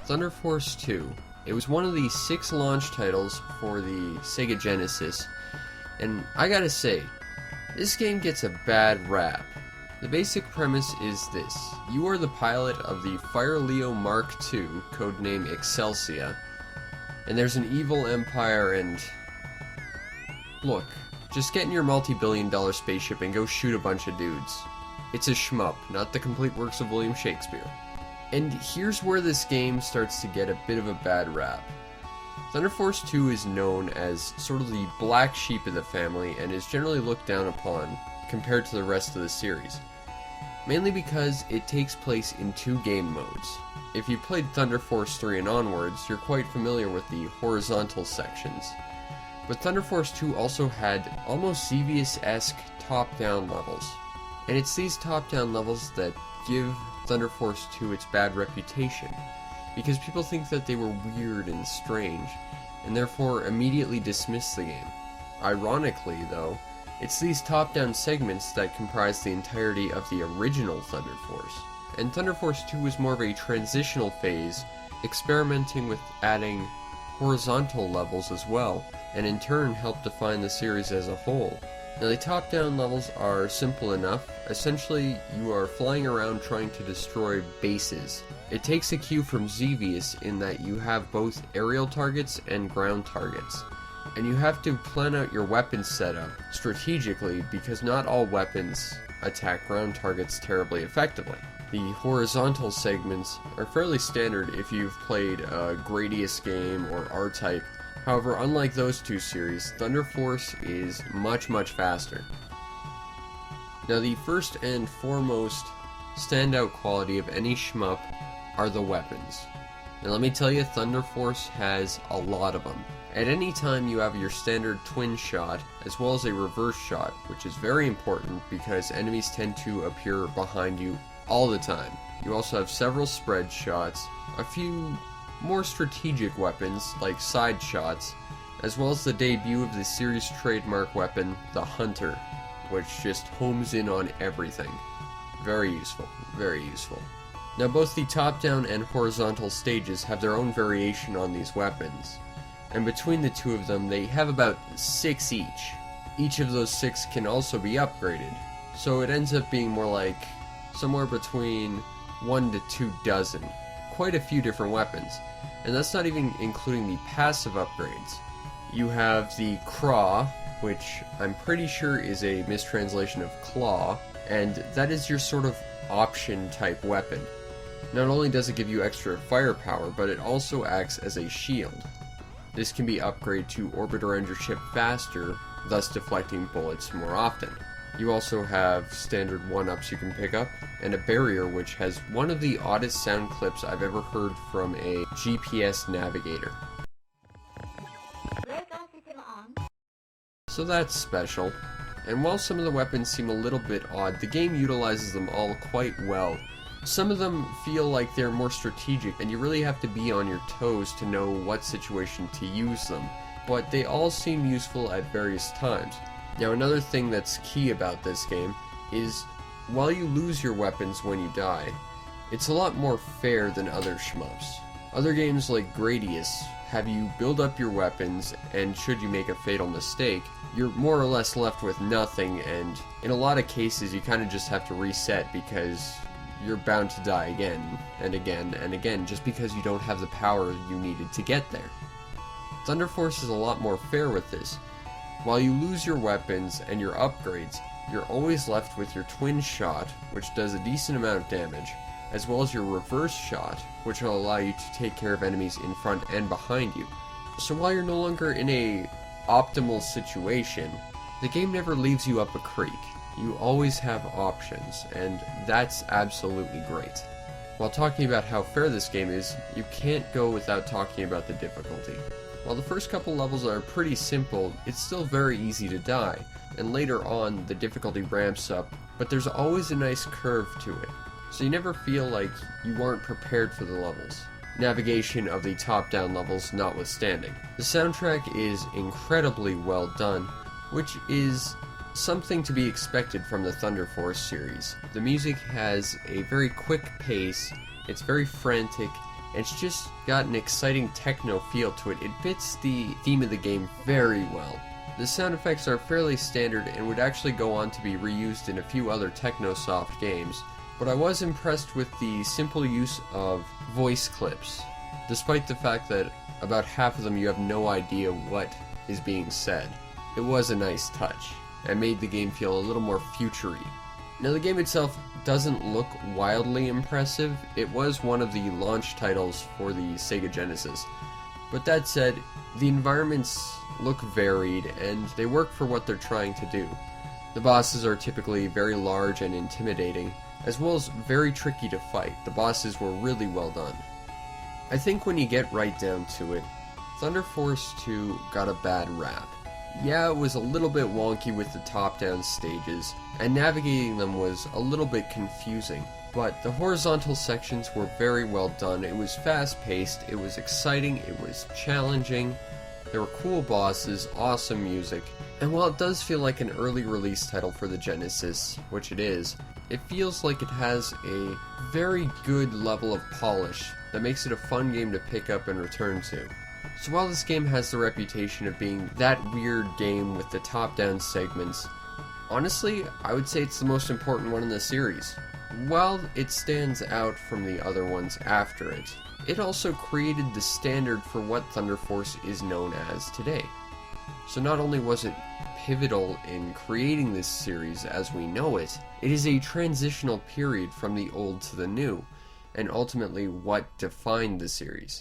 Thunder Force 2. It was one of the 6 launch titles for the Sega Genesis, and I gotta say, this game gets a bad rap. The basic premise is this: you are the pilot of the Fire Leo Mark II, codename Excelsia, and there's an evil empire and... Look, just get in your multi-billion-dollar spaceship and go shoot a bunch of dudes. It's a shmup, not the complete works of William Shakespeare. And here's where this game starts to get a bit of a bad rap. Thunder Force 2 is known as sort of the black sheep of the family and is generally looked down upon compared to the rest of the series. Mainly because it takes place in 2 game modes. If you played Thunder Force 3 and onwards, you're quite familiar with the horizontal sections. But Thunder Force 2 also had almost Xevious-esque top-down levels. And it's these top-down levels that give Thunder Force 2 its bad reputation, because people think that they were weird and strange, and therefore immediately dismiss the game. Ironically, though, it's these top-down segments that comprise the entirety of the original Thunder Force, and Thunder Force 2 was more of a transitional phase, experimenting with adding horizontal levels as well, and in turn helped define the series as a whole. Now, the top-down levels are simple enough. Essentially, you are flying around trying to destroy bases. It takes a cue from Xevious in that you have both aerial targets and ground targets. And you have to plan out your weapon setup strategically because not all weapons attack ground targets terribly effectively. The horizontal segments are fairly standard if you've played a Gradius game or R-Type. However, unlike those 2 series, Thunder Force is much faster. Now, the first and foremost standout quality of any shmup are the weapons. Now let me tell you, Thunder Force has a lot of them. At any time you have your standard twin shot, as well as a reverse shot, which is very important because enemies tend to appear behind you all the time. You also have several spread shots, a few more strategic weapons like side shots, as well as the debut of the series trademark weapon, the Hunter, which just homes in on everything. Very useful, very useful. Now both the top-down and horizontal stages have their own variation on these weapons, and between the 2 of them they have about 6 each. Each of those 6 can also be upgraded, so it ends up being more like somewhere between 1 to 2 dozen. Quite a few different weapons, and that's not even including the passive upgrades. You have the Craw, which I'm pretty sure is a mistranslation of claw, and that is your sort of option type weapon. Not only does it give you extra firepower, but it also acts as a shield. This can be upgraded to orbit around your ship faster, thus deflecting bullets more often. You also have standard 1-ups you can pick up, and a barrier which has one of the oddest sound clips I've ever heard from a GPS navigator. So that's special. And while some of the weapons seem a little bit odd, the game utilizes them all quite well. Some of them feel like they're more strategic, and you really have to be on your toes to know what situation to use them, but they all seem useful at various times. Now, another thing that's key about this game is, while you lose your weapons when you die, it's a lot more fair than other shmups. Other games like Gradius have you build up your weapons, and should you make a fatal mistake, you're more or less left with nothing, and in a lot of cases you kind of just have to reset because you're bound to die again, and again, and again, just because you don't have the power you needed to get there. Thunder Force is a lot more fair with this. While you lose your weapons and your upgrades, you're always left with your twin shot, which does a decent amount of damage, as well as your reverse shot, which will allow you to take care of enemies in front and behind you. So while you're no longer in a optimal situation, the game never leaves you up a creek. You always have options, and that's absolutely great. While talking about how fair this game is, you can't go without talking about the difficulty. While the first couple levels are pretty simple, it's still very easy to die, and later on the difficulty ramps up, but there's always a nice curve to it, so you never feel like you weren't prepared for the levels. Navigation of the top-down levels notwithstanding. The soundtrack is incredibly well done, which is something to be expected from the Thunder Force series. The music has a very quick pace, it's very frantic, It's just got an exciting techno feel to it. It fits the theme of the game very well. The sound effects are fairly standard and would actually go on to be reused in a few other Technosoft games, but I was impressed with the simple use of voice clips, despite the fact that about half of them you have no idea what is being said. It was a nice touch, and made the game feel a little more future-y. Now the game itself doesn't look wildly impressive. It was one of the launch titles for the Sega Genesis. But that said, the environments look varied and they work for what they're trying to do. The bosses are typically very large and intimidating, as well as very tricky to fight. The bosses were really well done. I think when you get right down to it, Thunder Force 2 got a bad rap. Yeah, it was a little bit wonky with the top-down stages, and navigating them was a little bit confusing, but the horizontal sections were very well done. It was fast-paced, it was exciting, it was challenging, there were cool bosses, awesome music, and while it does feel like an early release title for the Genesis, which it is, it feels like it has a very good level of polish that makes it a fun game to pick up and return to. So while this game has the reputation of being that weird game with the top-down segments, honestly, I would say it's the most important one in the series. While it stands out from the other ones after it, it also created the standard for what Thunder Force is known as today. So not only was it pivotal in creating this series as we know it, it is a transitional period from the old to the new, and ultimately what defined the series.